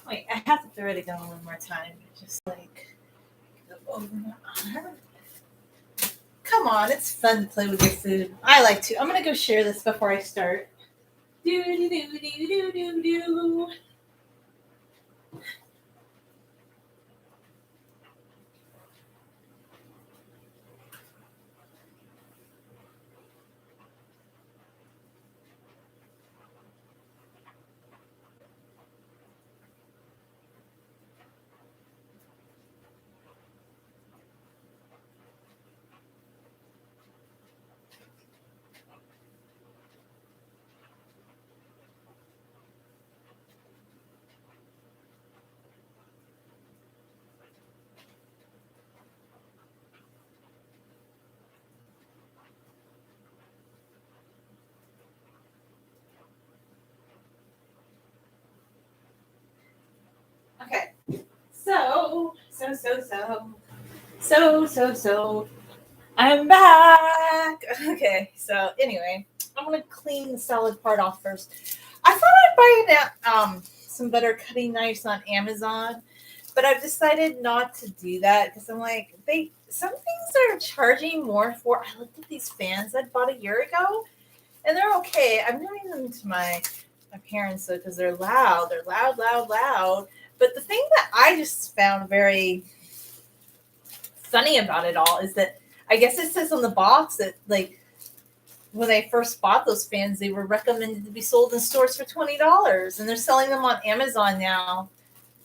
Wait, I have to throw it again one more time. Just like go over my arm. Come on, it's fun to play with your food. I like to. I'm gonna go share this before I start. Do do do do do do do. Okay. So. I'm back. Okay, so anyway, I'm gonna clean the salad part off first. I thought I'd buy some better cutting knives on Amazon, but I've decided not to do that because I'm like some things are charging more for. I looked at these fans I bought a year ago, and they're okay. I'm giving them to my parents though because they're loud. They're loud, loud, loud. But the thing that I just found very funny about it all is that I guess it says on the box that like when I first bought those fans, they were recommended to be sold in stores for $20, and they're selling them on Amazon now,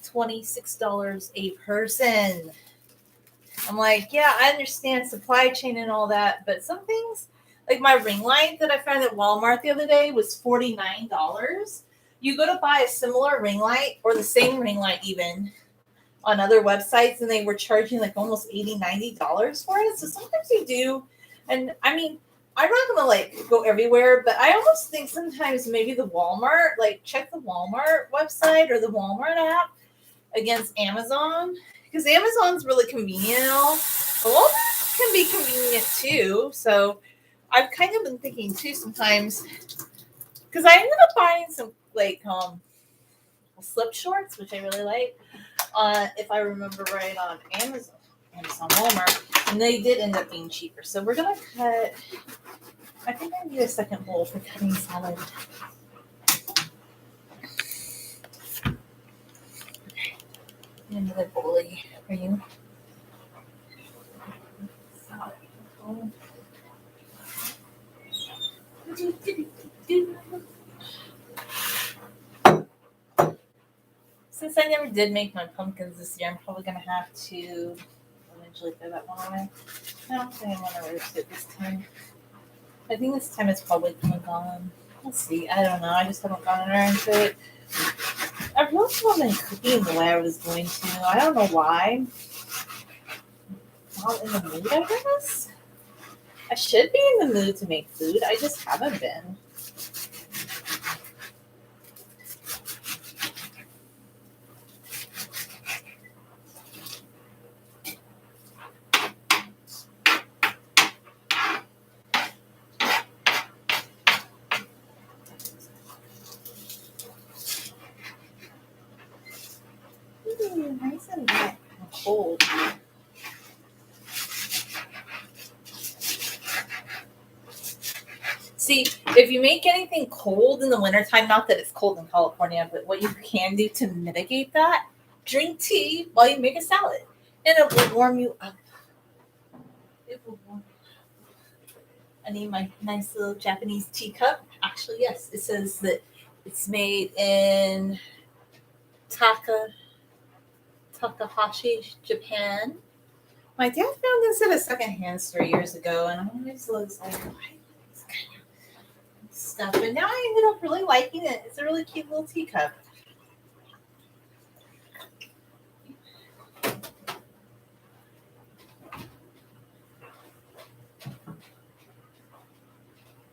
$26 a person. I'm like, yeah, I understand supply chain and all that, but some things, like my ring light that I found at Walmart the other day was $49. You go to buy a similar ring light or the same ring light even on other websites, and they were charging like almost $80-$90 for it. So sometimes you do, and I mean, I'm not gonna like go everywhere, but I almost think sometimes maybe the Walmart, like check the Walmart website or the Walmart app against Amazon, because Amazon's really convenient and all, but Walmart can be convenient too. So I've kind of been thinking too sometimes, because I ended up buying some like slip shorts, which I really like. If I remember right, on Amazon, Walmart, and they did end up being cheaper. So we're gonna cut. I think I need a second bowl for cutting salad. Another bowlie for you. Salad bowl. Since I never did make my pumpkins this year, I'm probably gonna have to eventually throw that one away. I don't think I'm gonna roast it this time. I think this time it's probably gone. Let's see. I don't know. I just haven't gotten around to it. I really haven't been cooking the way I was going to. I don't know why. Not in the mood, I guess. I should be in the mood to make food. I just haven't been. Nice and wet and cold. See, if you make anything cold in the wintertime, not that it's cold in California, but what you can do to mitigate that, drink tea while you make a salad. And it will warm you up. It will warm you up. I need my nice little Japanese teacup. Actually, yes, it says that it's made in Takahashi, Japan. My dad found this at a secondhand store years ago, and I always was like, why this kind of stuff? And now I ended up really liking it. It's a really cute little teacup.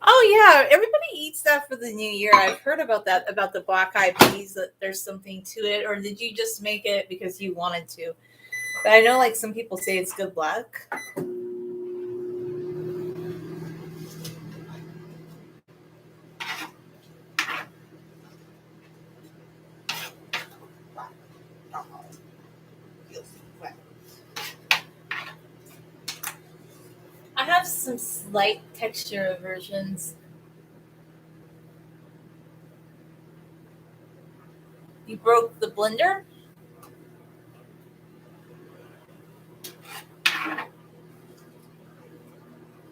Oh yeah, everybody eats that for the new year. I've heard about that, about the black eyed peas, that there's something to it. Or did you just make it because you wanted to? But I know like some people say it's good luck. have some slight texture aversions. You broke the blender?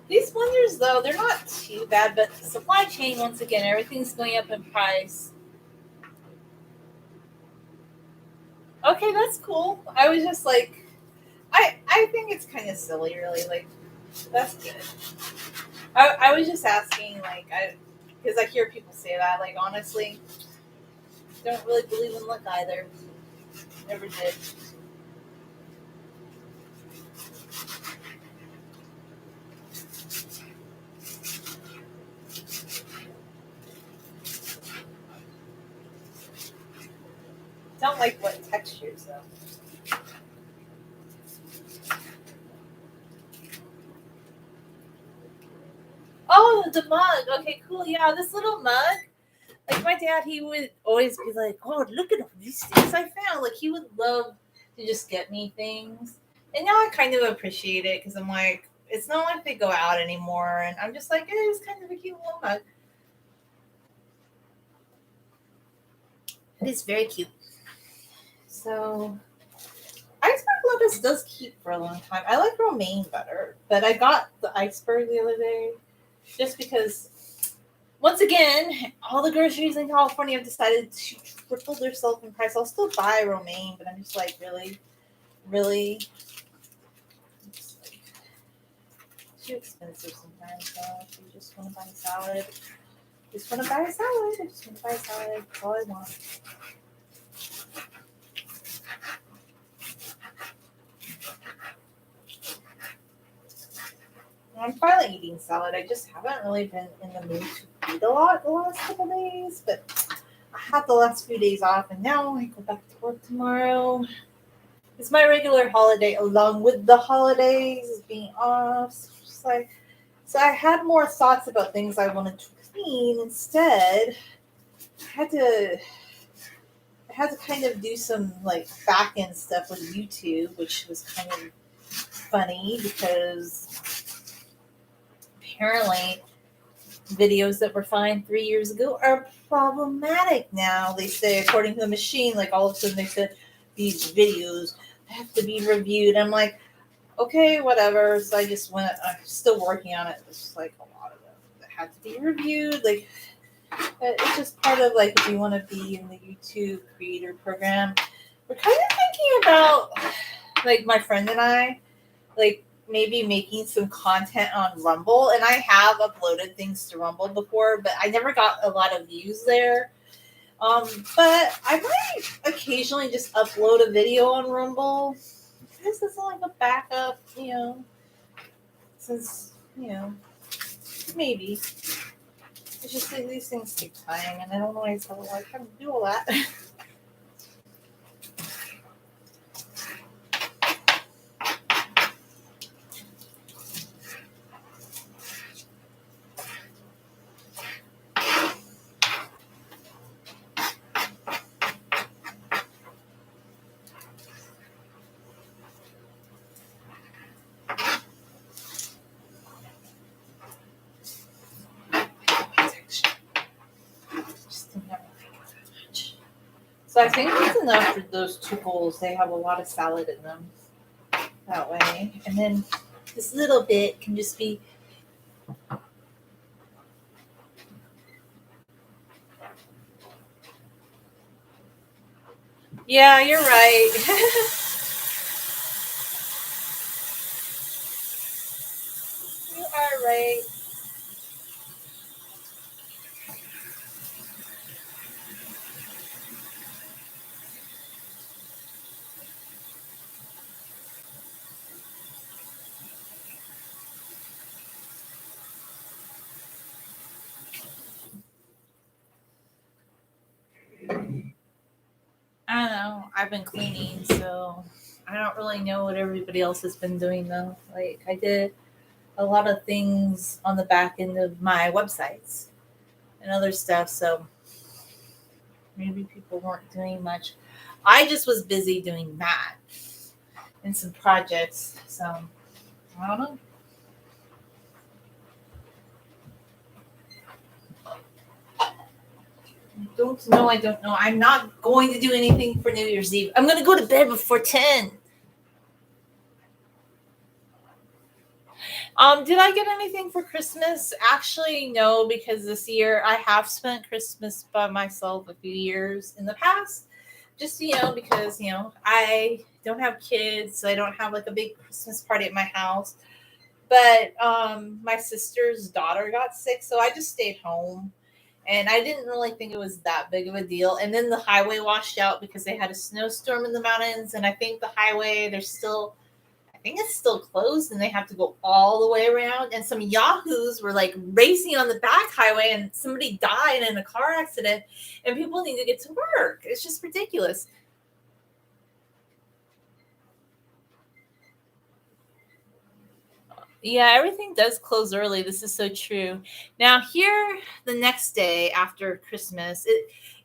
These blenders, though, they're not too bad, but supply chain, once again, everything's going up in price. Okay, that's cool. I was just like, I think it's kind of silly, really. Like, that's good. I was just asking, like, because I hear people say that. Like, honestly, don't really believe in luck either. Never did. Don't like what textures, though. Oh, the mug. Okay, cool. Yeah, this little mug. Like my dad, he would always be like, "Oh, look at all these things I found!" Like he would love to just get me things, and now I kind of appreciate it because I'm like, it's not like they go out anymore, and I'm just like, it's kind of a cute little mug. It is very cute. So, iceberg lettuce does keep for a long time. I like romaine better, but I got the iceberg the other day just because. Once again, all the groceries in California have decided to triple themselves in price. I'll still buy romaine, but I'm just like, really, really, it's like too expensive sometimes. So if you just want to buy salad, just want to buy a salad. I just want to buy a salad. That's all I want. I'm finally eating salad. I just haven't really been in the mood to eat a lot the last couple days, but I had the last few days off, and now I go back to work tomorrow. It's my regular holiday, along with the holidays being off. So, just like, so I had more thoughts about things I wanted to clean. Instead, I had to, I had to kind of do some like back end stuff with YouTube, which was kind of funny because apparently videos that were fine 3 years ago are problematic now. They say, according to the machine, like all of a sudden they said these videos have to be reviewed. I'm like, okay, whatever. So I just went. I'm still working on it. There's just like a lot of them that had to be reviewed. Like it's just part of like if you want to be in the YouTube creator program. We're kind of thinking about like my friend and I, like maybe making some content on Rumble. And I have uploaded things to Rumble before, but I never got a lot of views there. But I might occasionally just upload a video on Rumble. This is like a backup, since, maybe. It's just that these things take time, and I don't always have a lot of time to do all that. So I think that's enough for those two bowls. They have a lot of salad in them that way. And then this little bit can just be. Yeah, you're right. You are right. I don't know. I've been cleaning, so I don't really know what everybody else has been doing though. Like I did a lot of things on the back end of my websites and other stuff, so maybe people weren't doing much. I just was busy doing that and some projects, so I don't know. don't know. I don't know. I'm not going to do anything for New Year's Eve. I'm going to go to bed before 10. Did I get anything for Christmas? Actually, no, because this year I have spent Christmas by myself a few years in the past. Just, because, I don't have kids, so I don't have like a big Christmas party at my house. But my sister's daughter got sick, so I just stayed home. And I didn't really think it was that big of a deal. And then the highway washed out because they had a snowstorm in the mountains. And I think the highway, I think it's still closed and they have to go all the way around. And some yahoos were like racing on the back highway and somebody died in a car accident and people need to get to work. It's just ridiculous. Yeah, everything does close early. This is so true. Now here, the next day after Christmas,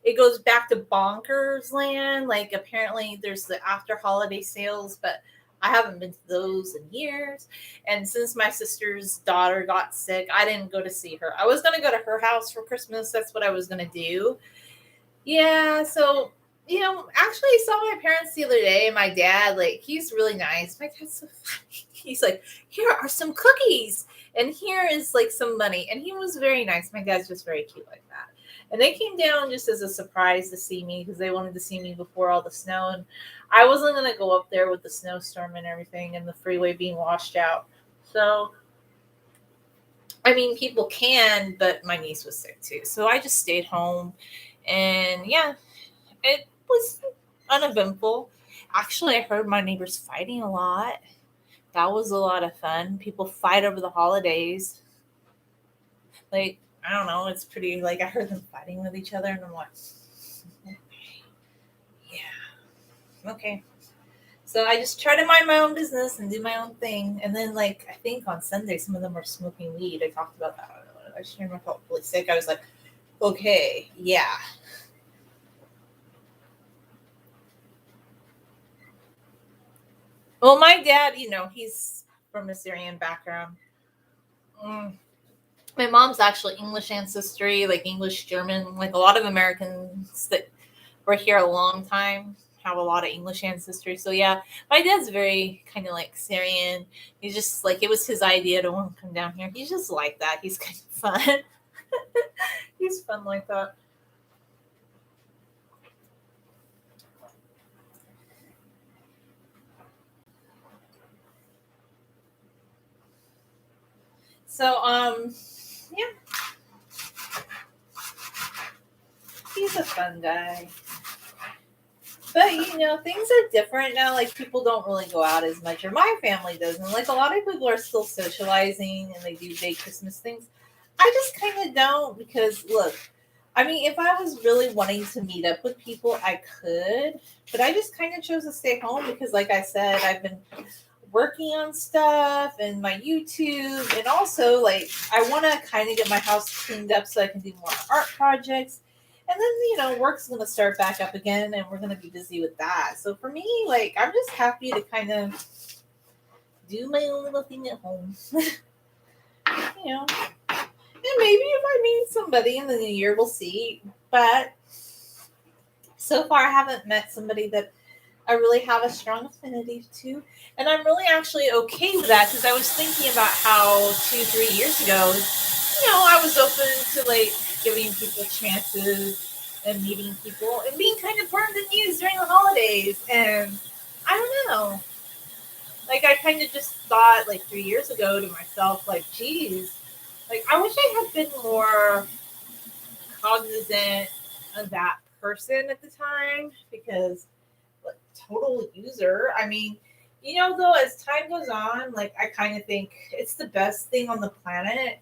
it goes back to bonkers land. Like apparently there's the after holiday sales, but I haven't been to those in years. And since my sister's daughter got sick, I didn't go to see her. I was gonna go to her house for Christmas. That's what I was gonna do. Yeah, so actually I saw my parents the other day and my dad, like, he's really nice. My dad's so funny. He's like, here are some cookies and here is like some money. And he was very nice. My dad's just very cute like that. And they came down just as a surprise to see me because they wanted to see me before all the snow. And I wasn't gonna go up there with the snowstorm and everything and the freeway being washed out. So I mean people can, but my niece was sick too. So I just stayed home and yeah, it was uneventful. Actually, I heard my neighbors fighting a lot. That was a lot of fun. People fight over the holidays. Like, I don't know, it's pretty, like, I heard them fighting with each other, and I'm like, yeah, okay. So I just try to mind my own business and do my own thing. And then, like, I think on Sunday, some of them were smoking weed. I talked about that. I just remember I felt really sick. I was like, okay, yeah. Well, my dad, he's from a Syrian background. Mm. My mom's actually English ancestry, like English German. Like a lot of Americans that were here a long time have a lot of English ancestry. So yeah, my dad's very kind of like Syrian. He's just like it was his idea to want to come down here. He's just like that. He's kind of fun. He's fun like that. So yeah, he's a fun guy. But things are different now. Like people don't really go out as much, or my family doesn't. Like a lot of people are still socializing and they do big Christmas things. I just kind of don't because look, I mean, if I was really wanting to meet up with people, I could, but I just kind of chose to stay home because, like I said, I've been working on stuff and my YouTube, and also like I want to kind of get my house cleaned up so I can do more art projects. And then work's gonna start back up again, and we're gonna be busy with that. So for me, like I'm just happy to kind of do my own little thing at home, you know. And maybe if I meet somebody in the new year, we'll see. But so far, I haven't met somebody that I really have a strong affinity to. And I'm really actually okay with that because I was thinking about how 2, 3 years ago, I was open to like giving people chances and meeting people and being kind of burned and used during the holidays. And I don't know. Like I kind of just thought like 3 years ago to myself, like, geez, like I wish I had been more cognizant of that person at the time because like, total user. I mean, though, as time goes on, like I kind of think it's the best thing on the planet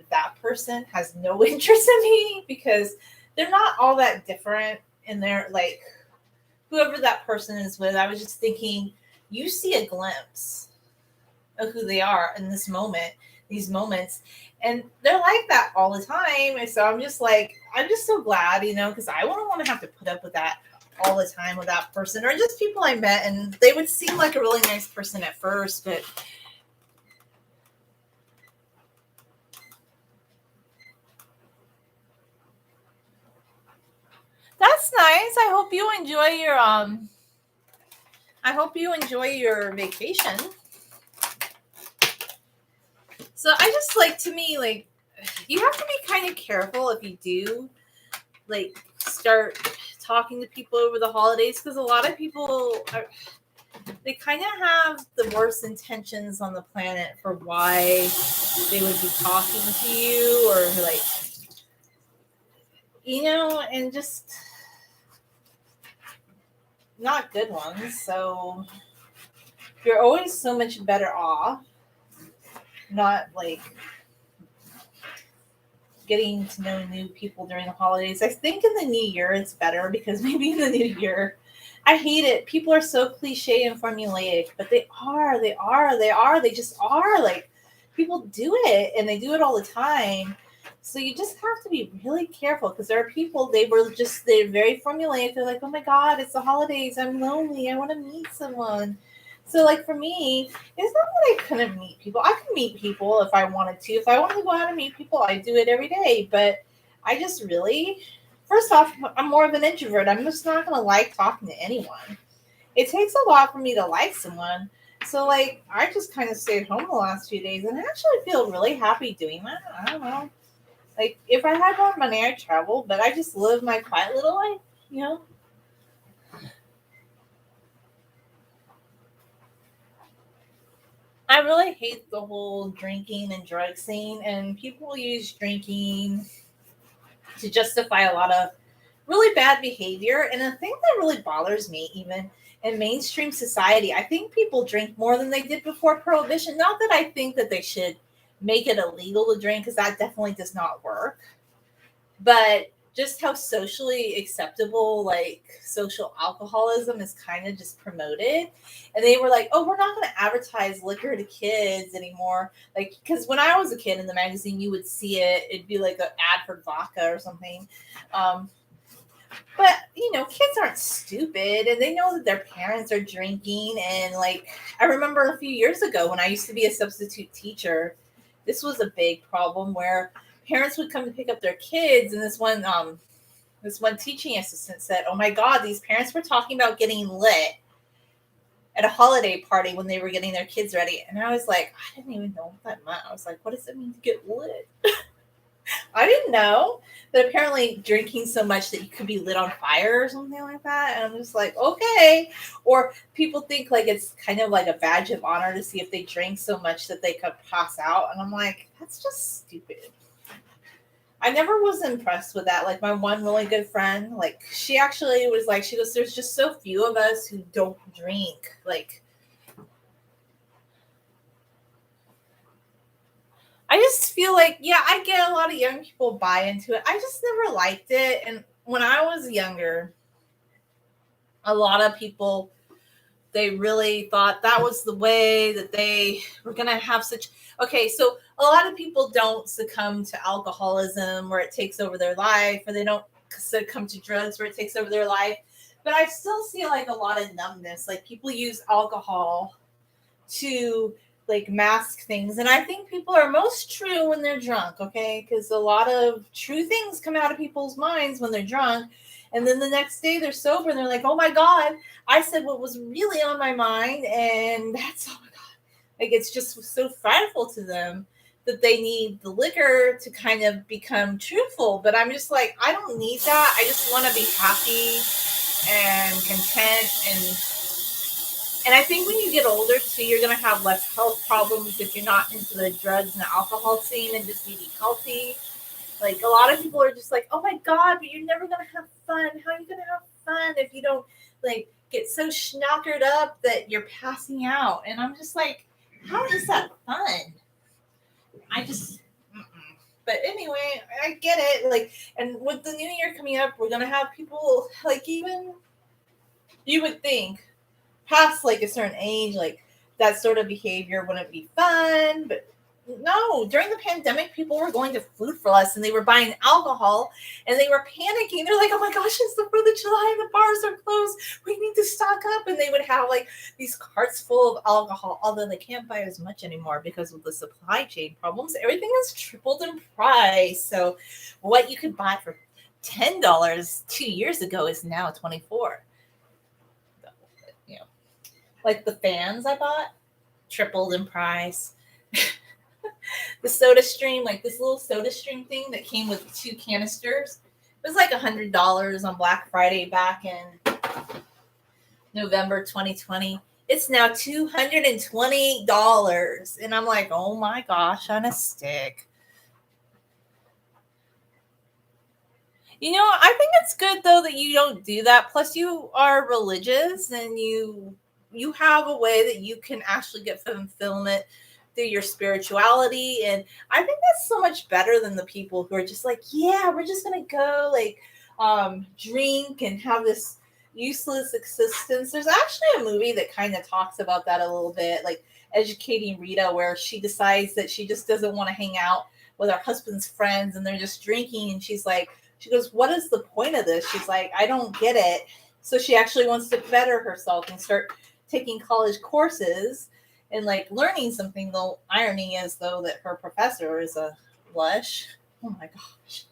that person has no interest in me because they're not all that different and they're like whoever that person is with. I was just thinking you see a glimpse of who they are in this moment, these moments, and they're like that all the time. And so I'm just like I'm just so glad, because I wouldn't want to have to put up with that all the time with that person or just people I met and they would seem like a really nice person at first, but guys. I hope you enjoy your vacation. So I just to me, you have to be kind of careful if you do start talking to people over the holidays, because a lot of people they kind of have the worst intentions on the planet for why they would be talking to you, or and just not good ones. So you're always so much better off not getting to know new people during the holidays. I think in the new year it's better, because maybe in the new year, I hate it. People are so cliche and formulaic, but they just are. People do it, and they do it all the time. So you just have to be really careful, because there are people, they're very formulaic. They're like, oh my God, it's the holidays. I'm lonely. I want to meet someone. So for me, it's not that I couldn't meet people. I could meet people if I wanted to. If I wanted to go out and meet people, I do it every day. But I just first off, I'm more of an introvert. I'm just not going to like talking to anyone. It takes a lot for me to like someone. So I just kind of stayed home the last few days, and I actually feel really happy doing that. I don't know. If I had more money, I'd travel, but I just live my quiet little life. I really hate the whole drinking and drug scene, and people use drinking to justify a lot of really bad behavior. And the thing that really bothers me, even in mainstream society, I think people drink more than they did before Prohibition. Not that I think that they should make it illegal to drink, because that definitely does not work. But just how socially acceptable social alcoholism is kind of just promoted. And they were like, oh, we're not going to advertise liquor to kids anymore. Because when I was a kid in the magazine, you would see it'd be like an ad for vodka or something. But kids aren't stupid, and they know that their parents are drinking. And I remember a few years ago when I used to be a substitute teacher, this was a big problem where parents would come to pick up their kids, and this one teaching assistant said, oh my God, these parents were talking about getting lit at a holiday party when they were getting their kids ready. And I was like, I didn't even know what that meant. I was like, what does it mean to get lit? I didn't know that apparently drinking so much that you could be lit on fire or something like that. And I'm just like, okay. Or people think it's kind of like a badge of honor to see if they drink so much that they could pass out. And I'm like, that's just stupid. I never was impressed with that. My one really good friend, she actually was she goes, there's just so few of us who don't drink. I just feel I get a lot of young people buy into it. I just never liked it. And when I was younger, a lot of people, they really thought that was the way that they were going to have okay, so a lot of people don't succumb to alcoholism where it takes over their life, or they don't succumb to drugs where it takes over their life. But I still see a lot of numbness. People use alcohol to mask things. And I think people are most true when they're drunk, okay? Because a lot of true things come out of people's minds when they're drunk. And then the next day they're sober and they're like, oh my God, I said what was really on my mind. And that's, oh my God. It's just so frightful to them that they need the liquor to kind of become truthful. But I'm just I don't need that. I just want to be happy and content. And I think when you get older too, you're going to have less health problems if you're not into the drugs and the alcohol scene, and just eating healthy. A lot of people are just oh my God, but you're never going to have fun. How are you going to have fun if you don't get so schnockered up that you're passing out? And I'm just how is that fun? I just, but anyway, I get it. And with the new year coming up, we're going to have people even you would think past a certain age, that sort of behavior wouldn't be fun. But no, during the pandemic, people were going to Food for Less and they were buying alcohol and they were panicking. They're like, oh my gosh, it's the 4th of July and the bars are closed. We need to stock up. And they would have these carts full of alcohol, although they can't buy as much anymore because of the supply chain problems. Everything has tripled in price. So what you could buy for $10 2 years ago is now $24. You know, like the fans I bought tripled in price. The soda stream, like this little soda stream thing that came with 2 canisters, it was like $100 on Black Friday back in November 2020. It's now $220. And I'm like, oh my gosh, on a stick. You know, I think it's good though that you don't do that. Plus you are religious and you have a way that you can actually get fulfillment through your spirituality. And I think that's so much better than the people who are just like, yeah, we're just gonna go like drink and have this useless existence. There's actually a movie that kind of talks about that a little bit, like Educating Rita, where she decides that she just doesn't want to hang out with her husband's friends and they're just drinking, and she goes, what is the point of this? She's like, I don't get it. So she actually wants to better herself and start taking college courses and like learning something. The irony is though that her professor is a lush. Oh my gosh.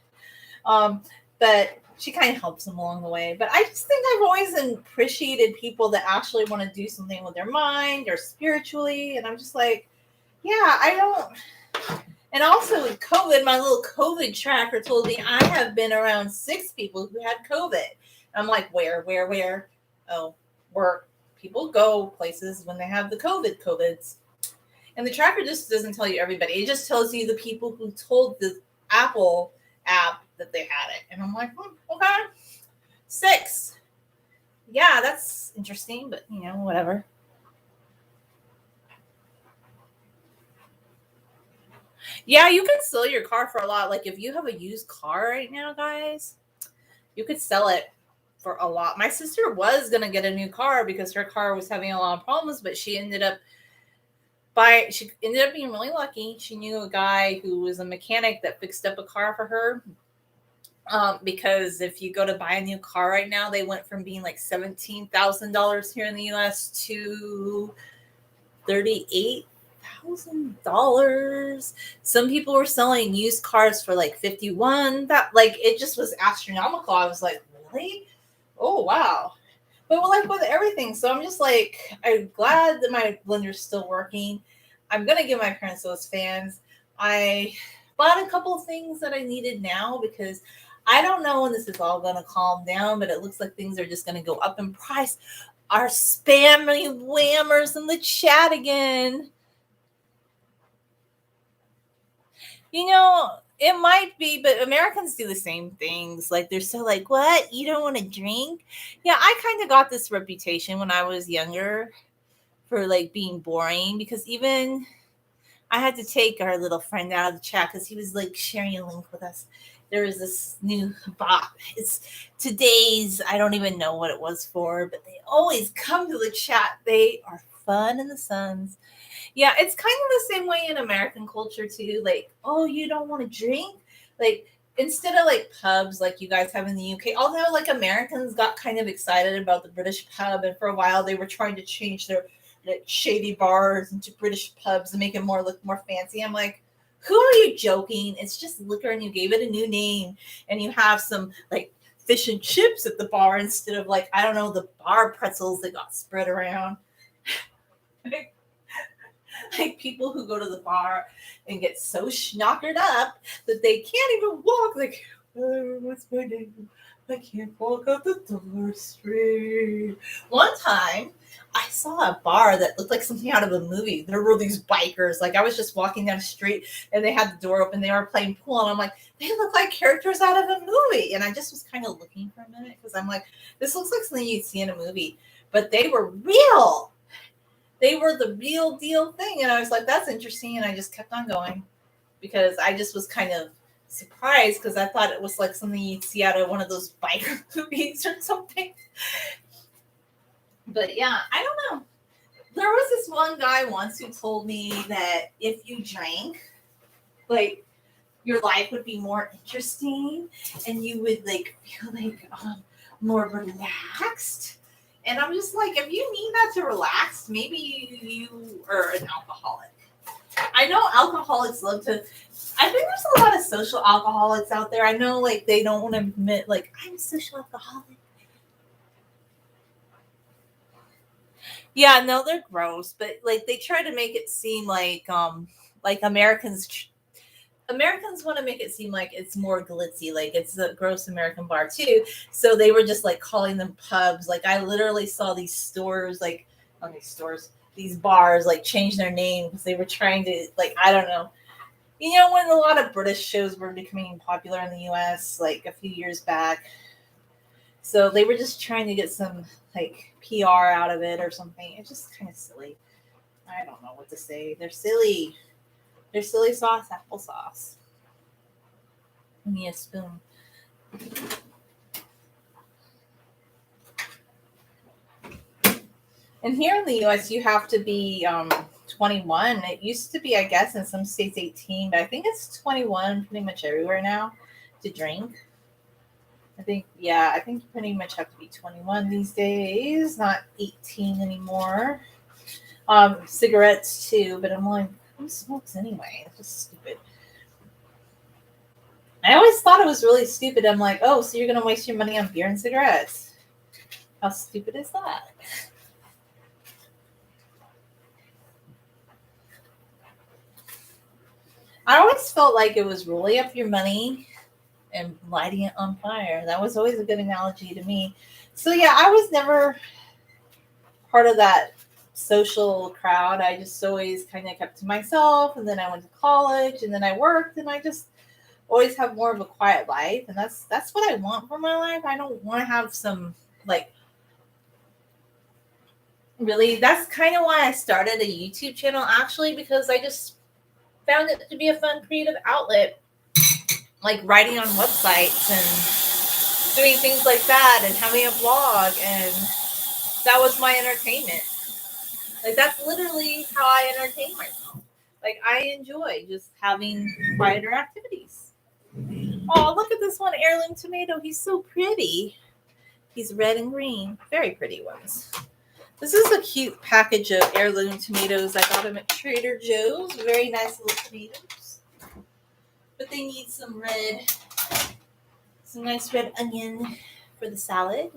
But she kind of helps them along the way. But I just think I've always appreciated people that actually want to do something with their mind or spiritually. And I'm just like, yeah, I don't. And also with COVID, my little COVID tracker told me I have been around 6 people who had COVID. I'm like, where? Oh, work. People go places when they have the COVIDs. And the tracker just doesn't tell you everybody. It just tells you the people who told the Apple app that they had it. And I'm like, okay, 6. Yeah, that's interesting, but you know, whatever. Yeah, you can sell your car for a lot. Like if you have a used car right now, guys, you could sell it for a lot. My sister was going to get a new car because her car was having a lot of problems, but she ended up being really lucky. She knew a guy who was a mechanic that fixed up a car for her. Because if you go to buy a new car right now, they went from being like $17,000 here in the US to $38,000. Some people were selling used cars for like 51. That like it just was astronomical. I was like, really? Oh wow. But like with everything, so I'm just like, I'm glad that my blender's still working. I'm gonna give my parents those fans. I bought a couple of things that I needed now because I don't know when this is all gonna calm down, but it looks like things are just gonna go up in price. Our spammy whammers in the chat again. You know, it might be, but Americans do the same things. Like they're so like, what? You don't want to drink? Yeah, I kind of got this reputation when I was younger for like being boring because even I had to take our little friend out of the chat because he was like sharing a link with us. There was this new bot. It's today's, I don't even know what it was for, but they always come to the chat. They are fun in the suns. Yeah, it's kind of the same way in American culture too. Like, oh, you don't want to drink? Like, instead of like pubs like you guys have in the UK, although like Americans got kind of excited about the British pub, and for a while they were trying to change their like shady bars into British pubs and make it look more fancy. I'm like, who are you joking? It's just liquor and you gave it a new name and you have some like fish and chips at the bar instead of like, I don't know, the bar pretzels that got spread around. Like people who go to the bar and get so schnockered up that they can't even walk. Like, oh, what's my name? I can't walk out the door straight. One time, I saw a bar that looked like something out of a movie. There were these bikers. Like I was just walking down the street and they had the door open. They were playing pool. And I'm like, they look like characters out of a movie. And I just was kind of looking for a minute because I'm like, this looks like something you'd see in a movie. But they were real. They were the real deal thing. And I was like, that's interesting. And I just kept on going because I just was kind of surprised because I thought it was like something you'd see out of one of those biker movies or something. But yeah, I don't know. There was this one guy once who told me that if you drank, like your life would be more interesting and you would like feel like more relaxed. And I'm just like, if you need that to relax, maybe you are an alcoholic. I know alcoholics love to. I think there's a lot of social alcoholics out there. I know, like, they don't want to admit, like, I'm a social alcoholic. Yeah, no, they're gross, but like they try to make it seem like Americans want to make it seem like it's more glitzy, like it's a gross American bar too. So they were just like calling them pubs. Like I literally saw these stores, like on these stores, these bars, like change their name because they were trying to, like, I don't know. You know, when a lot of British shows were becoming popular in the US like a few years back. So they were just trying to get some like PR out of it or something. It's just kind of silly. I don't know what to say. They're silly. They're silly sauce, applesauce. Give me a spoon. And here in the US, you have to be 21. It used to be, I guess, in some states 18, but I think it's 21 pretty much everywhere now to drink. I think you pretty much have to be 21 these days, not 18 anymore. Cigarettes too, but I'm like, who smokes anyway? It's just stupid. I always thought it was really stupid. I'm like, oh, so you're gonna waste your money on beer and cigarettes? How stupid is that? I always felt like it was rolling up your money and lighting it on fire. That was always a good analogy to me. So yeah, I was never part of that social crowd. I just always kind of kept to myself, and then I went to college, and then I worked, and I just always have more of a quiet life, and that's what I want for my life. I don't want to have some like really. That's kind of why I started a YouTube channel actually, because I just found it to be a fun creative outlet, like writing on websites and doing things like that and having a blog, and that was my entertainment. Like that's literally how I entertain myself. Like I enjoy just having quieter activities. Oh, look at this one heirloom tomato. He's so pretty. He's red and green. Very pretty ones. This is a cute package of heirloom tomatoes. I got them at Trader Joe's. Very nice little tomatoes. But they need some nice red onion for the salad.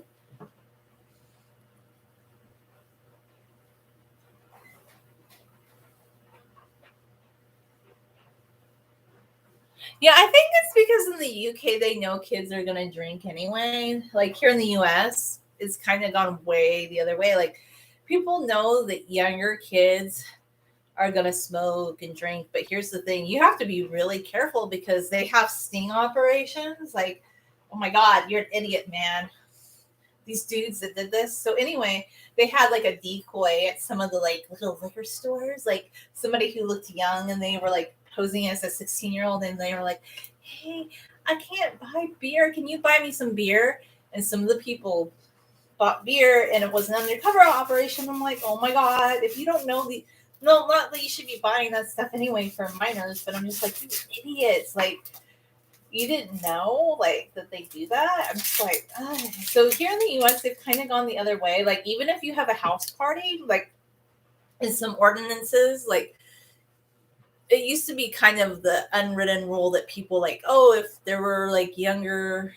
Yeah, I think it's because in the UK they know kids are gonna drink anyway. Like here in the US, it's kind of gone way the other way. Like people know that younger kids are gonna smoke and drink, but here's the thing: you have to be really careful because they have sting operations. Like, oh my God, you're an idiot, man. These dudes that did this. So anyway, they had like a decoy at some of the like little liquor stores, like somebody who looked young, and they were like posing as a 16-year-old, and they were like, "Hey, I can't buy beer. Can you buy me some beer?" And some of the people bought beer, and it was an undercover operation. I'm like, oh my God, if you don't know the no, not that you should be buying that stuff anyway for minors, but I'm just like, you idiots. Like, you didn't know like that they do that. I'm just like, ugh. So here in the US they've kind of gone the other way. Like even if you have a house party, like in some ordinances, like it used to be kind of the unwritten rule that people like, oh, if there were like younger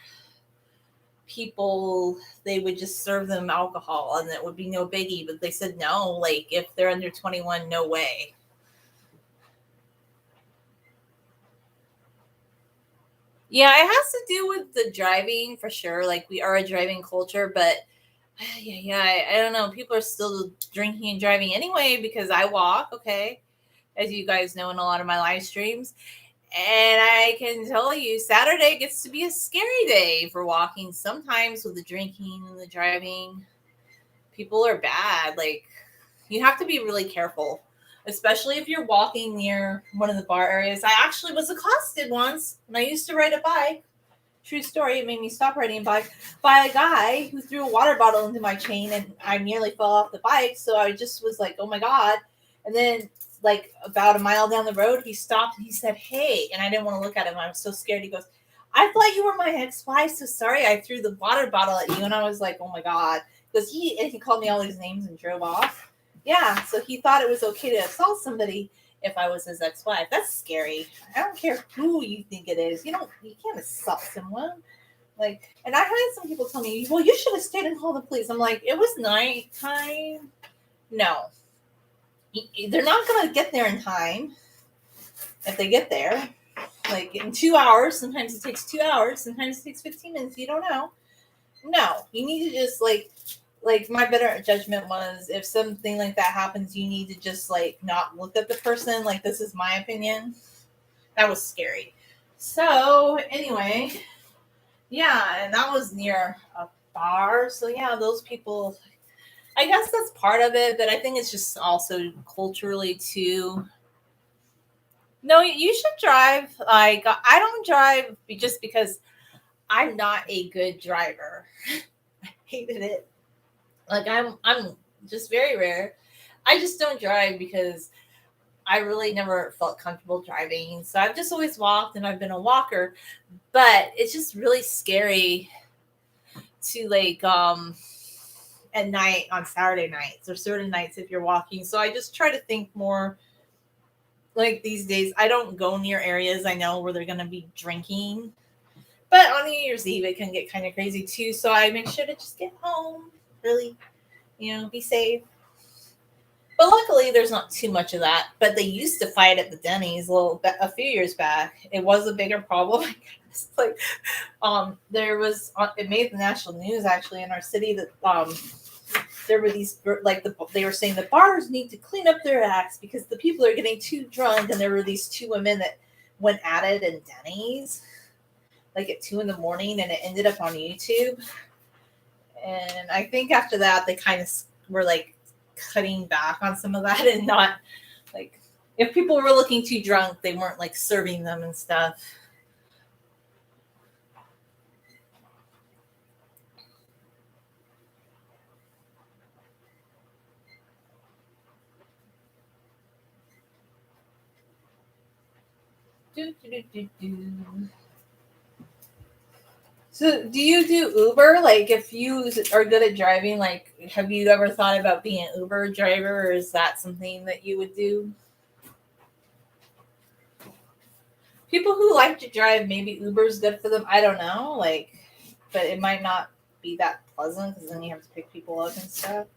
people, they would just serve them alcohol and it would be no biggie. But they said no, like if they're under 21, no way. Yeah, it has to do with the driving for sure. Like we are a driving culture, but I don't know. People are still drinking and driving anyway because I walk, okay, as you guys know in a lot of my live streams. And I can tell you, Saturday gets to be a scary day for walking sometimes with the drinking and the driving. People are bad. Like, you have to be really careful, especially if you're walking near one of the bar areas. I actually was accosted once when I used to ride a bike. True story. It made me stop riding a bike by a guy who threw a water bottle into my chain, and I nearly fell off the bike. So I just was like, oh my God. And then, like, about a mile down the road, he stopped and he said, hey. And I didn't want to look at him. I was so scared. He goes, I thought you were my ex-wife. So sorry I threw the water bottle at you. And I was like, oh my God. Because he called me all these names and drove off. Yeah. So he thought it was okay to assault somebody if I was his ex-wife. That's scary. I don't care who you think it is. You can't assault someone. Like, and I had some people tell me, well, you should have stayed and called the police. I'm like, it was nighttime. No. They're not going to get there in time. If they get there, like in 2 hours, sometimes it takes 2 hours, sometimes it takes 15 minutes. You don't know. No, you need to just like my better judgment was if something like that happens, you need to just like not look at the person. Like, this is my opinion. That was scary. So anyway, yeah, and that was near a bar. So yeah, those people, I guess that's part of it, but I think it's just also culturally too. No, you should drive. Like, I don't drive just because I'm not a good driver. I hated it. Like, I'm just very rare. I just don't drive because I really never felt comfortable driving. So I've just always walked, and I've been a walker. But it's just really scary to like at night on Saturday nights or certain nights if you're walking. So I just try to think more like these days. I don't go near areas I know where they're going to be drinking. But on New Year's Eve, it can get kind of crazy too. So I make sure to just get home, really, be safe. But luckily, there's not too much of that. But they used to fight at the Denny's a few years back. It was a bigger problem. It's like, there was, it made the national news actually in our city that there were these, like they were saying the bars need to clean up their acts because the people are getting too drunk, and there were these two women that went at it in Denny's, like at 2 a.m, and it ended up on YouTube. And I think after that, they kind of were like cutting back on some of that, and not like if people were looking too drunk, they weren't like serving them and stuff. So do you do Uber? Like, if you are good at driving, like, have you ever thought about being an Uber driver, or is that something that you would do? People who like to drive, maybe Uber's good for them. I don't know. Like, but it might not be that pleasant because then you have to pick people up and stuff.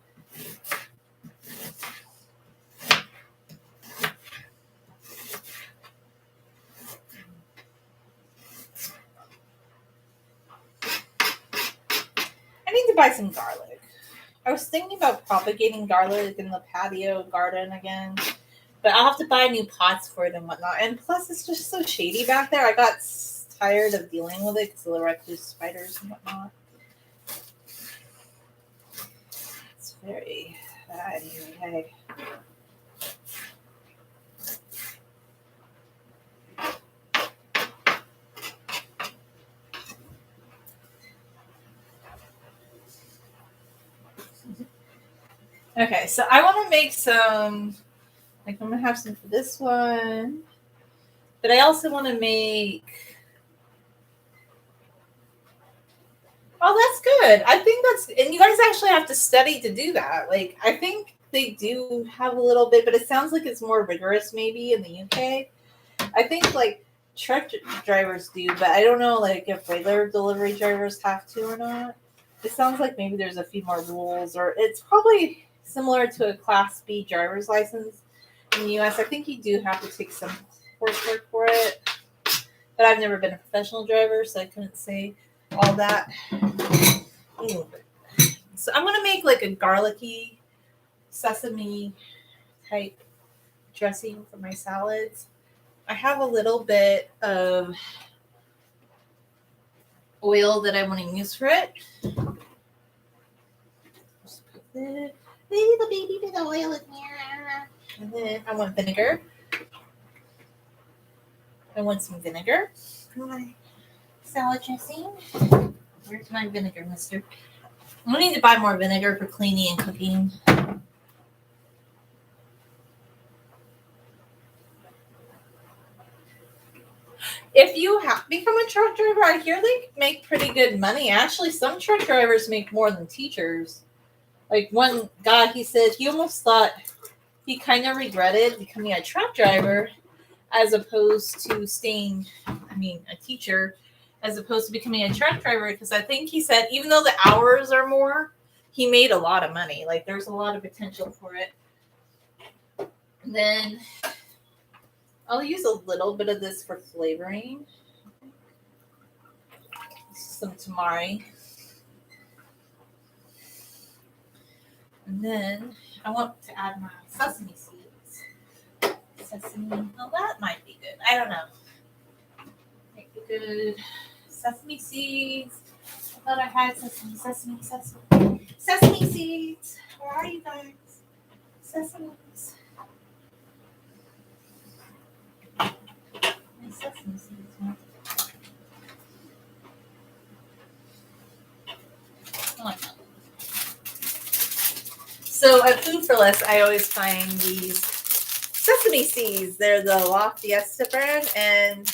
I need to buy some garlic. I was thinking about propagating garlic in the patio garden again, but I'll have to buy new pots for it and whatnot. And plus, it's just so shady back there. I got tired of dealing with it because of the recluse spiders and whatnot. It's very bad anyway. Okay, so I want to make some, like, I'm going to have some for this one, but I also want to make, oh, that's good. I think and you guys actually have to study to do that. Like, I think they do have a little bit, but it sounds like it's more rigorous maybe in the UK. I think, like, truck drivers do, but I don't know, like, if regular delivery drivers have to or not. It sounds like maybe there's a few more rules, or it's probably similar to a Class B driver's license in the U.S. I think you do have to take some coursework for it, but I've never been a professional driver, so I couldn't say all that. So I'm going to make like a garlicky sesame type dressing for my salads. I have a little bit of oil that I want to use for it. Just put the little baby bit of oil in here. And then I want vinegar. I want some vinegar for my salad dressing. Where's my vinegar, mister? I need to buy more vinegar for cleaning and cooking. If you become a truck driver, I hear they make pretty good money. Actually, some truck drivers make more than teachers. Like one guy, he said he almost thought he kind of regretted becoming a truck driver as opposed to a teacher, as opposed to becoming a truck driver, because I think he said even though the hours are more, he made a lot of money. Like there's a lot of potential for it. And then I'll use a little bit of this for flavoring. Some tamari. And then I want to add my sesame seeds. Well, that might be good. I don't know. Make it good. Sesame seeds. I thought I had sesame seeds. Where are you guys? Sesames. My sesame seeds. Oh, so at Food for Less, I always find these sesame seeds. They're the La Fiesta brand, and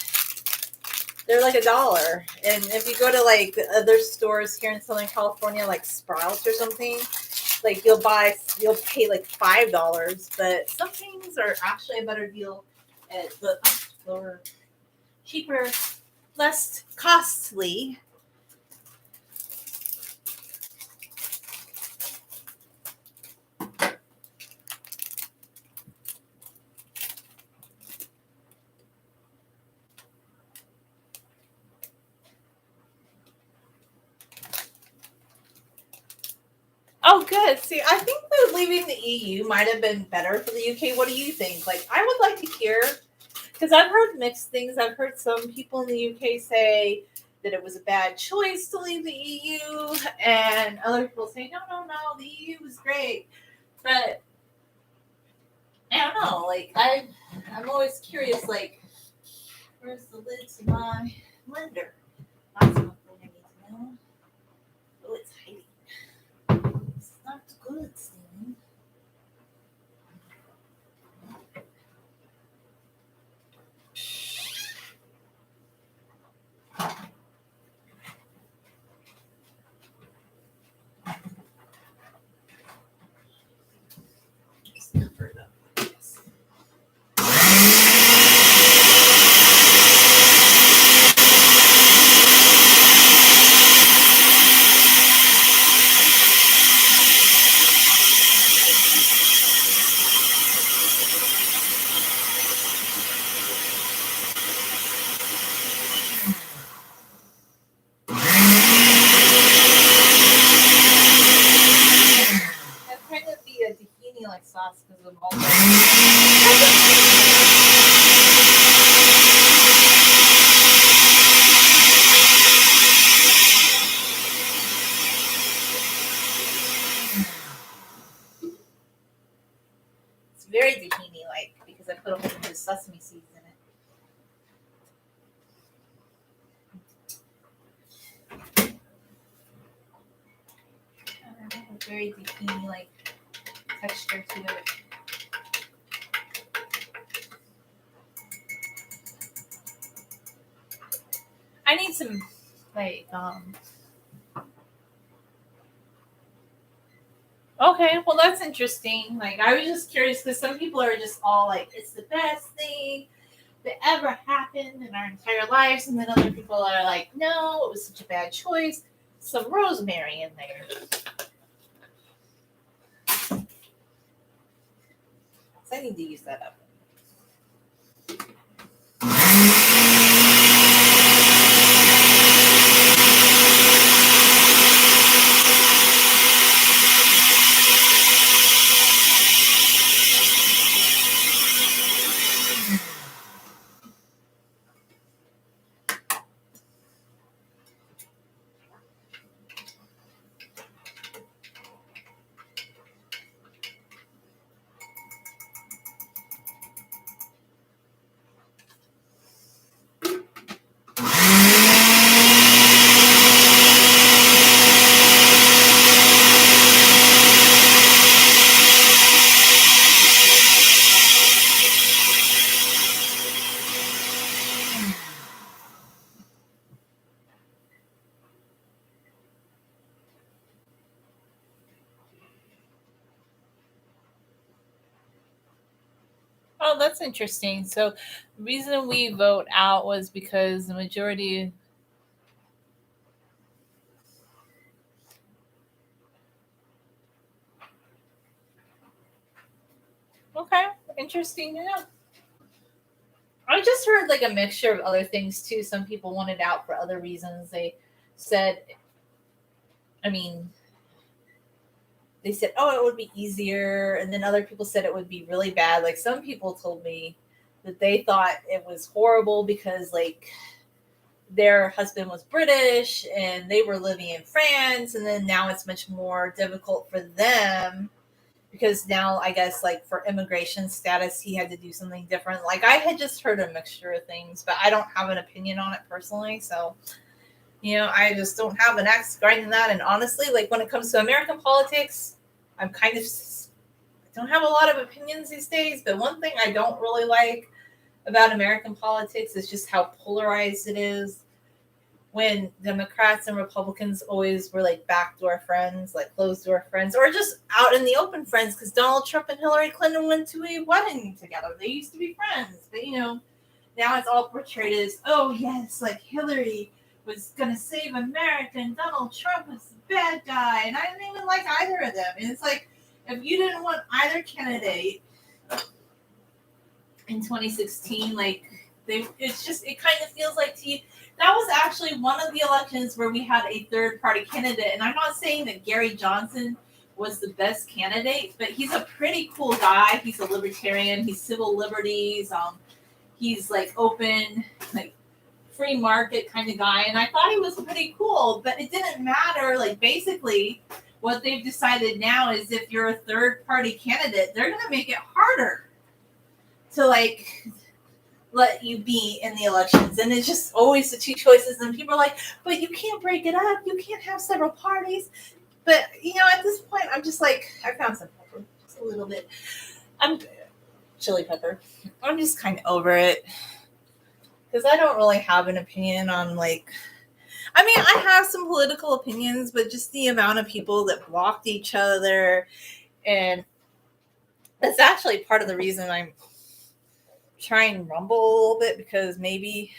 they're like $1. And if you go to like other stores here in Southern California, like Sprouts or something, like you'll pay like $5, but some things are actually a better deal at the lower, cheaper, less costly. Oh, good. See, I think that leaving the EU might have been better for the UK. What do you think? Like, I would like to hear, because I've heard mixed things. I've heard some people in the UK say that it was a bad choice to leave the EU, and other people say, no, the EU was great. But I don't know. Like, I'm always curious, like, where's the lid to my blender? That's something I need to know. Oh, it's hiding. It's not good, Steven. Just cover it up like this. That's kind of be a tahini-like sauce because of all the. It's very tahini-like because I put a whole bunch of sesame seeds in it. A very tahini-like texture to it. I need some, like, Okay, well, that's interesting. Like, I was just curious because some people are just all like, it's the best thing that ever happened in our entire lives. And then other people are like, no, it was such a bad choice. Some rosemary in there. So I need to use that up. Oh, that's interesting. So the reason we vote out was because the majority. Okay, interesting to know. I just heard like a mixture of other things too. Some people wanted out for other reasons. They said, I mean, they said, oh, it would be easier. And then other people said it would be really bad. Like some people told me that they thought it was horrible because like their husband was British and they were living in France. And then now it's much more difficult for them because now I guess like for immigration status, he had to do something different. Like I had just heard a mixture of things, but I don't have an opinion on it personally. So, I just don't have an axe grinding that. And honestly, like when it comes to American politics, I'm kind of I don't have a lot of opinions these days. But one thing I don't really like about American politics is just how polarized it is. When Democrats and Republicans always were like backdoor friends, like closed door friends, or just out in the open friends, because Donald Trump and Hillary Clinton went to a wedding together. They used to be friends, but now it's all portrayed as, oh yes, like Hillary was gonna save America and Donald Trump was the bad guy, and I didn't even like either of them. And it's like, if you didn't want either candidate in 2016, like it kind of feels like to you that was actually one of the elections where we had a third party candidate. And I'm not saying that Gary Johnson was the best candidate, but he's a pretty cool guy. He's a libertarian. He's civil liberties. He's like open, like free market kind of guy. And I thought he was pretty cool, but it didn't matter. Like basically what they've decided now is if you're a third party candidate, they're going to make it harder to like let you be in the elections. And it's just always the two choices. And people are like, but you can't break it up. You can't have several parties. But, at this point, I'm just like, I found some pepper, just a little bit. I'm chili pepper. I'm just kind of over it. Because I don't really have an opinion on like, I have some political opinions, but just the amount of people that blocked each other. And that's actually part of the reason I'm trying Rumble a little bit, because maybe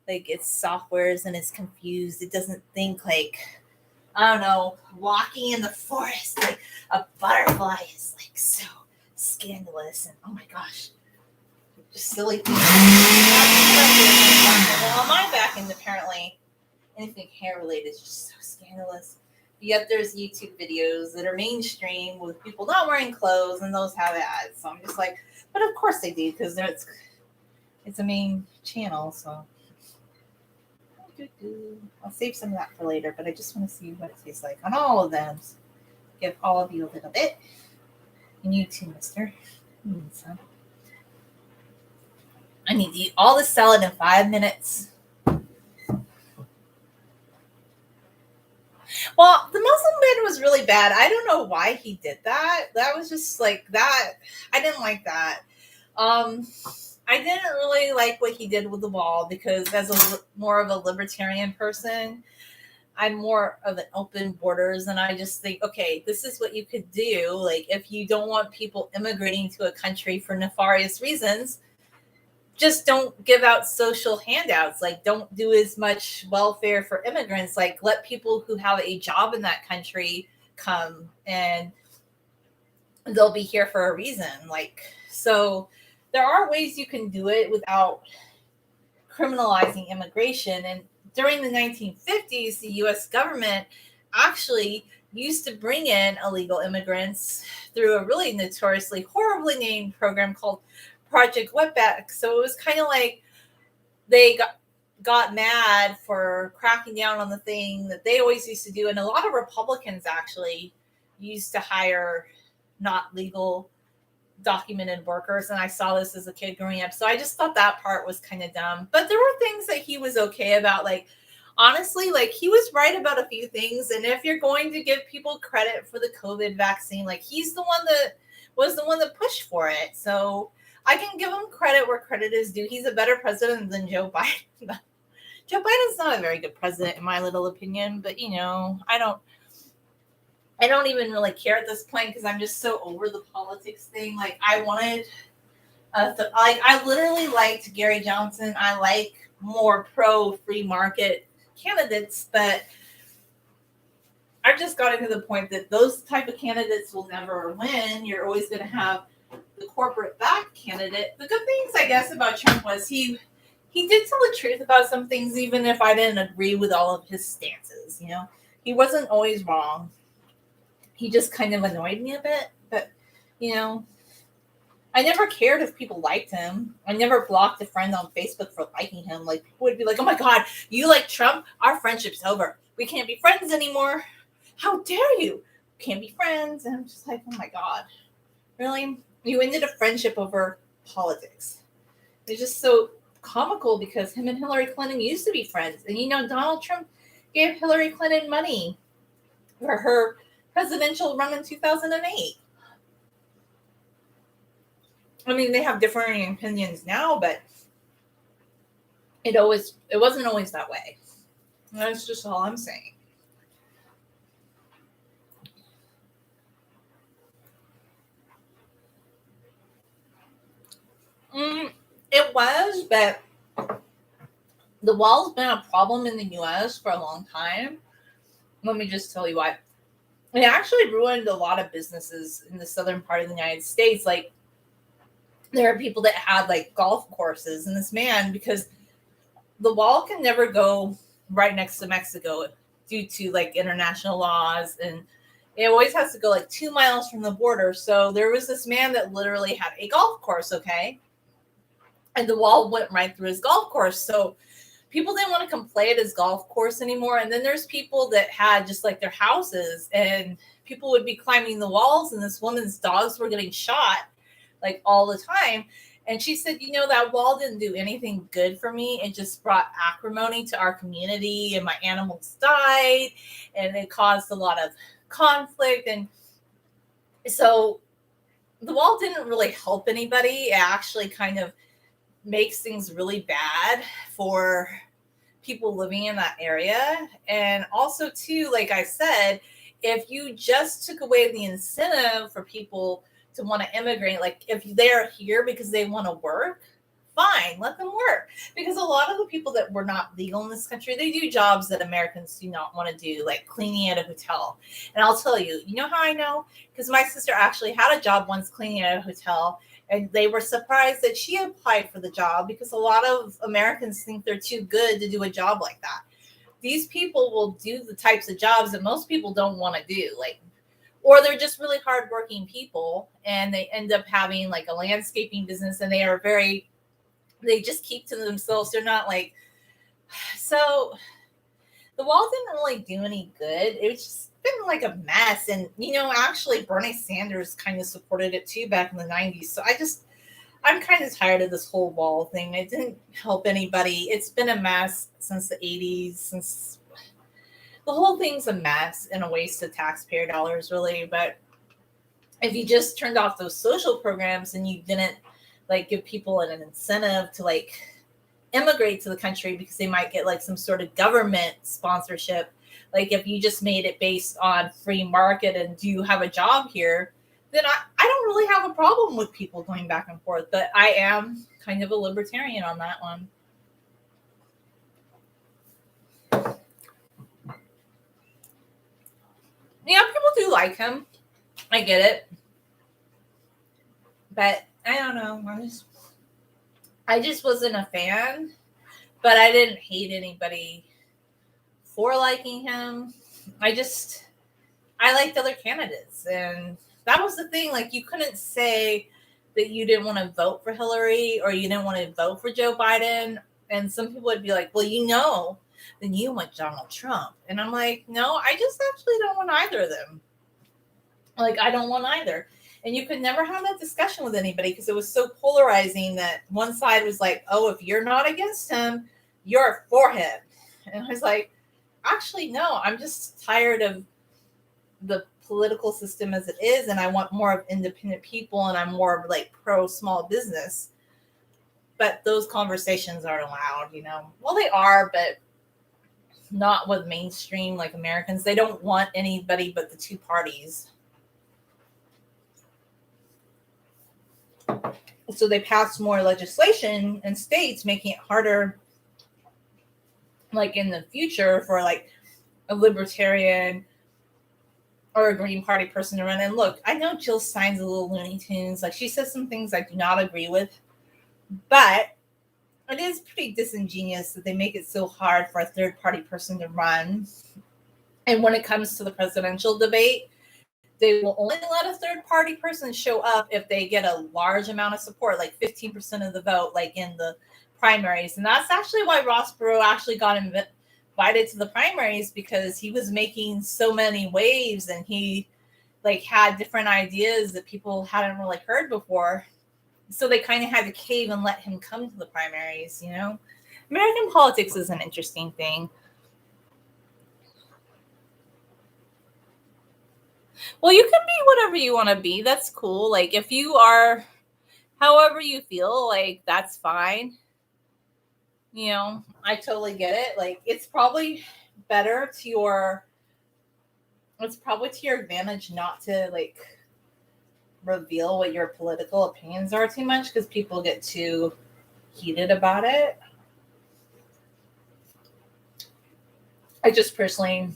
like it's softwares and it's confused. It doesn't think like, I don't know, walking in the forest like a butterfly is like so scandalous and oh my gosh, just silly things. Well, on my back end, apparently anything hair related is just so scandalous. Yet there's YouTube videos that are mainstream with people not wearing clothes and those have ads. So I'm just like, but of course they do, because it's a main channel. So I'll save some of that for later, but I just want to see what it tastes like on all of them. So give all of you a little bit. And you too, mister. You need some. I need to eat all this salad in 5 minutes. Well, the Muslim ban was really bad. I don't know why he did that. That was just like that. I didn't like that. I didn't really like what he did with the wall, because as more of a libertarian person, I'm more of an open borders, and I just think, okay, this is what you could do. Like, if you don't want people immigrating to a country for nefarious reasons, just don't give out social handouts. Like, don't do as much welfare for immigrants. Like, let people who have a job in that country come, and they'll be here for a reason. Like, so there are ways you can do it without criminalizing immigration. And during the 1950s, the U.S. government actually used to bring in illegal immigrants through a really notoriously horribly named program called Project Wetback. So it was kind of like they got mad for cracking down on the thing that they always used to do. And a lot of Republicans actually used to hire not legal documented workers. And I saw this as a kid growing up. So I just thought that part was kind of dumb. But there were things that he was okay about. Like, honestly, like, he was right about a few things. And if you're going to give people credit for the COVID vaccine, like, he's the one that was the one that pushed for it. So I can give him credit where credit is due. He's a better president than Joe Biden. Joe Biden's not a very good president, in my little opinion. But, I don't even really care at this point, because I'm just so over the politics thing. Like, I wanted I literally liked Gary Johnson. I like more pro free market candidates, but I've just gotten to the point that those type of candidates will never win. You're always going to have the corporate backed candidate. The good things, I guess, about Trump was he did tell the truth about some things, even if I didn't agree with all of his stances. You know, he wasn't always wrong. He just kind of annoyed me a bit, but you know, I never cared if people liked him. I never blocked a friend on Facebook for liking him. Like people would be like, "Oh my God, you like Trump? Our friendship's over. We can't be friends anymore. How dare you? Can't be friends." And I'm just like, "Oh my God, really? You ended a friendship over politics?" It's just so comical because him and Hillary Clinton used to be friends, and you know, Donald Trump gave Hillary Clinton money for her presidential run in 2008. I mean, they have differing opinions now, but it wasn't always that way. That's just all I'm saying. It was, but the wall's been a problem in the U.S. for a long time. Let me just tell you why. It actually ruined a lot of businesses in the southern part of the United States. Like, there are people that had like golf courses, and this man, because the wall can never go right next to Mexico due to like international laws, and it always has to go like 2 miles from the border. So there was this man that literally had a golf course, okay? And the wall went right through his golf course. So people didn't want to come play at his golf course anymore. And then there's people that had just like their houses, and people would be climbing the walls, and this woman's dogs were getting shot like all the time. And she said, you know, that wall didn't do anything good for me. It just brought acrimony to our community, and my animals died, and it caused a lot of conflict. And so the wall didn't really help anybody. It actually kind of makes things really bad for people living in that area. And also, too, like I said, if you just took away the incentive for people to want to immigrate, like if they're here because they want to work, fine, let them work. Because a lot of the people that were not legal in this country, they do jobs that Americans do not want to do, like cleaning at a hotel. And I'll tell you, you know how I know? Because my sister actually had a job once cleaning at a hotel, and they were surprised that she applied for the job because a lot of Americans think they're too good to do a job like that. These people will do the types of jobs that most people don't want to do, like, or they're just really hardworking people, and they end up having like a landscaping business, and they just keep to themselves. They're not like, so the wall didn't really do any good. It was just been like a mess. And, you know, actually Bernie Sanders kind of supported it too back in the 90s. So I'm kind of tired of this whole wall thing. It didn't help anybody. It's been a mess since the 80s, since the whole thing's a mess and a waste of taxpayer dollars, really. But if you just turned off those social programs and you didn't like give people an incentive to like immigrate to the country because they might get like some sort of government sponsorship, like if you just made it based on free market and do you have a job here, then I don't really have a problem with people going back and forth. But I am kind of a libertarian on that one. Yeah, people do like him. I get it. But I don't know. I just wasn't a fan. But I didn't hate anybody for liking him. I liked other candidates. And that was the thing. Like, you couldn't say that you didn't want to vote for Hillary or you didn't want to vote for Joe Biden. And some people would be like, well, you know, then you want Donald Trump. And I'm like, no, I just actually don't want either of them. Like, I don't want either. And you could never have that discussion with anybody because it was so polarizing that one side was like, oh, if you're not against him, you're for him. And I was like, actually, no, I'm just tired of the political system as it is. And I want more of independent people, and I'm more of like pro small business. But those conversations aren't allowed, you know. Well, they are, but not with mainstream like Americans. They don't want anybody but the two parties. So they passed more legislation in states, making it harder, like in the future, for like a libertarian or a Green Party person to run. And look, I know Jill Stein's a little Looney Tunes. Like, she says some things I do not agree with, but it is pretty disingenuous that they make it so hard for a third party person to run. And when it comes to the presidential debate, they will only let a third party person show up if they get a large amount of support, like 15% of the vote, like in the primaries. And that's actually why Ross Perot actually got invited to the primaries, because he was making so many waves and he like had different ideas that people hadn't really heard before. So they kind of had to cave and let him come to the primaries, you know? American politics is an interesting thing. Well, you can be whatever you want to be. That's cool. Like, if you are however you feel, like, that's fine. You know, I totally get it. Like, it's probably to your advantage not to, like, reveal what your political opinions are too much, because people get too heated about it. I just personally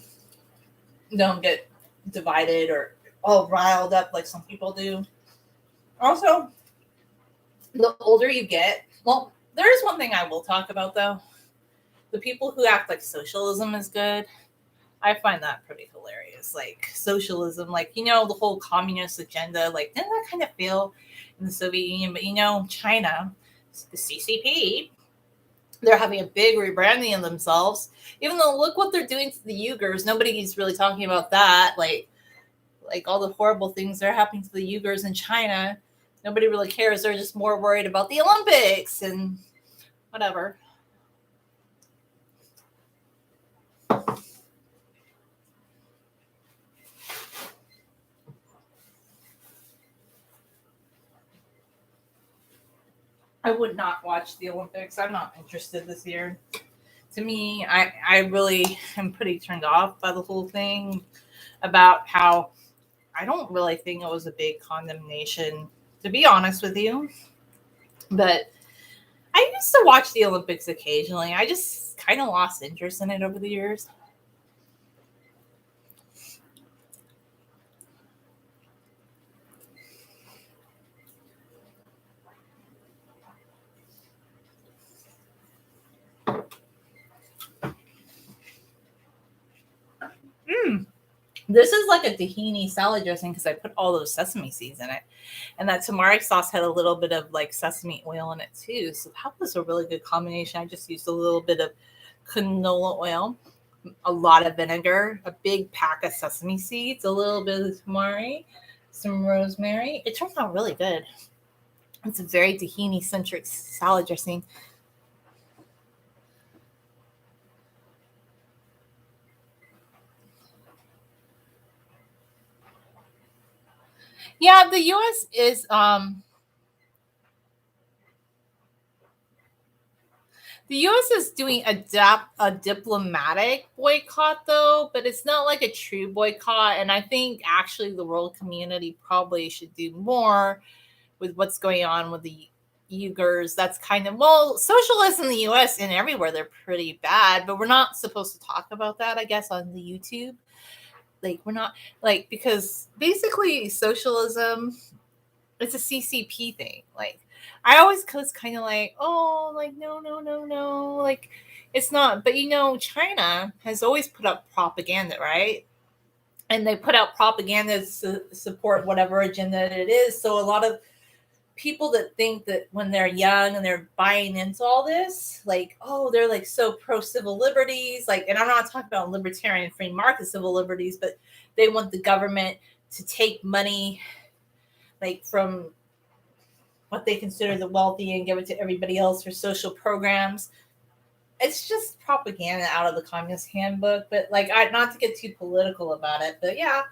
don't get divided or all riled up like some people do. Also, the older you get, well, there is one thing I will talk about though. The people who act like socialism is good, I find that pretty hilarious. Like, socialism, like, you know, the whole communist agenda, like, didn't that kind of fail in the Soviet Union? But, you know, China, the CCP, they're having a big rebranding of themselves. Even though, look what they're doing to the Uyghurs. Nobody's really talking about that. Like all the horrible things that are happening to the Uyghurs in China. Nobody really cares. They're just more worried about the Olympics and whatever. I would not watch the Olympics. I'm not interested this year. To me, I really am pretty turned off by the whole thing, about how I don't really think it was a big condemnation, to be honest with you. But I used to watch the Olympics occasionally. I just kind of lost interest in it over the years. Mm. This is like a tahini salad dressing because I put all those sesame seeds in it. And that tamari sauce had a little bit of like sesame oil in it too. So that was a really good combination. I just used a little bit of canola oil, a lot of vinegar, a big pack of sesame seeds, a little bit of tamari, some rosemary. It turns out really good. It's a very tahini centric salad dressing. Yeah, the US is the U.S. is doing a diplomatic boycott, though, but it's not like a true boycott. And I think actually the world community probably should do more with what's going on with the Uyghurs. That's kind of, well, socialists in the U.S. and everywhere, they're pretty bad, but we're not supposed to talk about that, I guess, on the YouTube. Like, we're not, like, because basically socialism, it's a CCP thing. Like, I always was kind of like, oh, like, no, no, no, no. Like, it's not. But, you know, China has always put up propaganda, right? And they put out propaganda to support whatever agenda it is. So a lot of people that think that when they're young and they're buying into all this, like, oh, they're like so pro civil liberties. Like, and I'm not talking about libertarian free market civil liberties, but they want the government to take money like from what they consider the wealthy and give it to everybody else for social programs. It's just propaganda out of the Communist Handbook. But like, not to get too political about it, but yeah,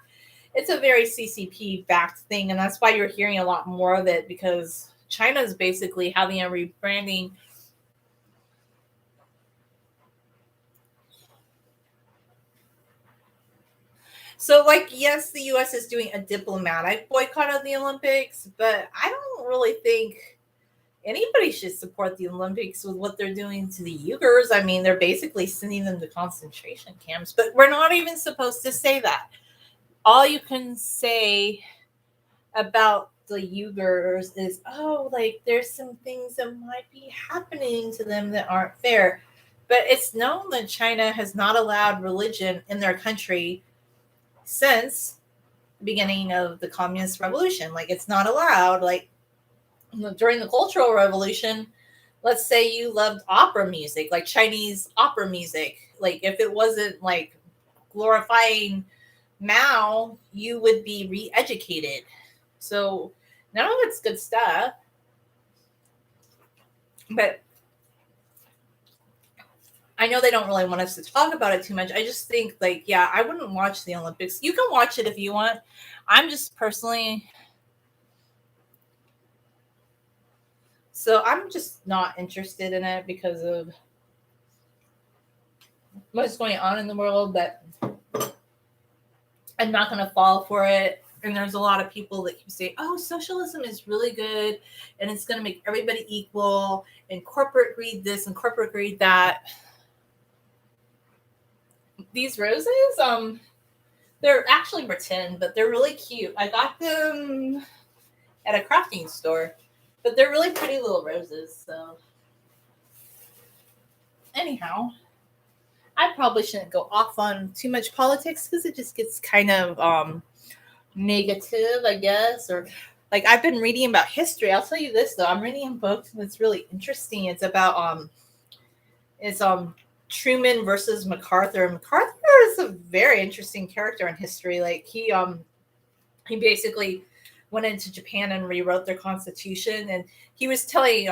it's a very CCP backed thing, and that's why you're hearing a lot more of it, because China's basically having a rebranding. So, like, yes, the U.S. is doing a diplomatic boycott of the Olympics, but I don't really think anybody should support the Olympics with what they're doing to the Uyghurs. I mean, they're basically sending them to concentration camps, but we're not even supposed to say that. All you can say about the Uyghurs is, oh, like there's some things that might be happening to them that aren't fair. But it's known that China has not allowed religion in their country since the beginning of the communist revolution. Like it's not allowed. Like during the Cultural Revolution, let's say you loved opera music, like Chinese opera music. Like if it wasn't like glorifying Mao, you would be re-educated. So none of it's good stuff. But I know they don't really want us to talk about it too much. I just think, like, yeah, I wouldn't watch the Olympics. You can watch it if you want. I'm just personally. So I'm just not interested in it because of what's going on in the world, but I'm not going to fall for it. And there's a lot of people that keep saying, oh, socialism is really good and it's going to make everybody equal and corporate greed this and corporate greed that. These roses, they're actually pretend, but they're really cute. I got them at a crafting store, but they're really pretty little roses. So anyhow, I probably shouldn't go off on too much politics because it just gets kind of negative, I guess. Or like I've been reading about history. I'll tell you this though, I'm reading a book that's really interesting. It's about Truman versus MacArthur. MacArthur is a very interesting character in history. Like he basically went into Japan and rewrote their constitution, and he was telling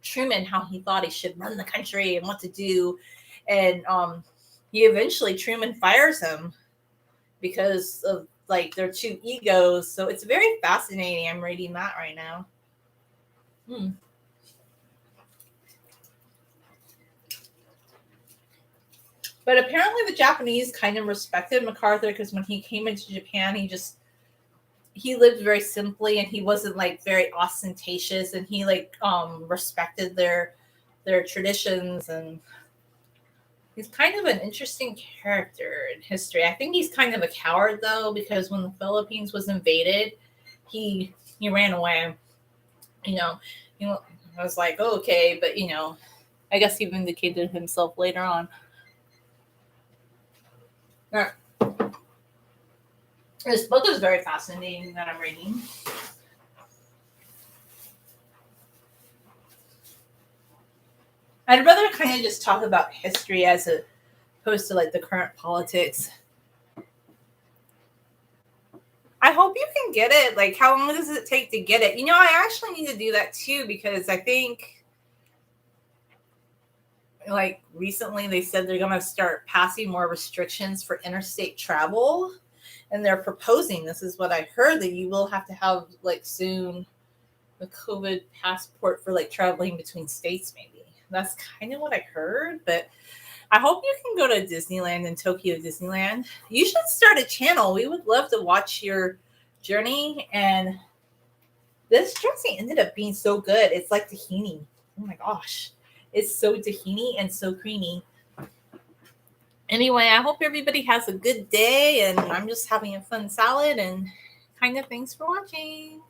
Truman how he thought he should run the country and what to do, and Truman fires him because of like their two egos. So it's very fascinating. I'm reading that right now. But apparently the Japanese kind of respected MacArthur because when he came into Japan, he lived very simply and he wasn't like very ostentatious, and he like respected their traditions, and he's kind of an interesting character in history. I think he's kind of a coward though, because when the Philippines was invaded, he ran away. I was like, oh, okay, but I guess he vindicated himself later on. This book is very fascinating that I'm reading. I'd rather kind of just talk about history as opposed to like the current politics. I hope you can get it. Like, how long does it take to get it? I actually need to do that too, because I think like recently they said they're going to start passing more restrictions for interstate travel. And they're proposing, this is what I heard, that you will have to have like soon the COVID passport for like traveling between states, maybe. That's kind of what I heard, but I hope you can go to Disneyland and Tokyo Disneyland. You should start a channel. We would love to watch your journey. And this dressing ended up being so good. It's like tahini. Oh my gosh. It's so tahini and so creamy. Anyway, I hope everybody has a good day, and I'm just having a fun salad, and kind of thanks for watching.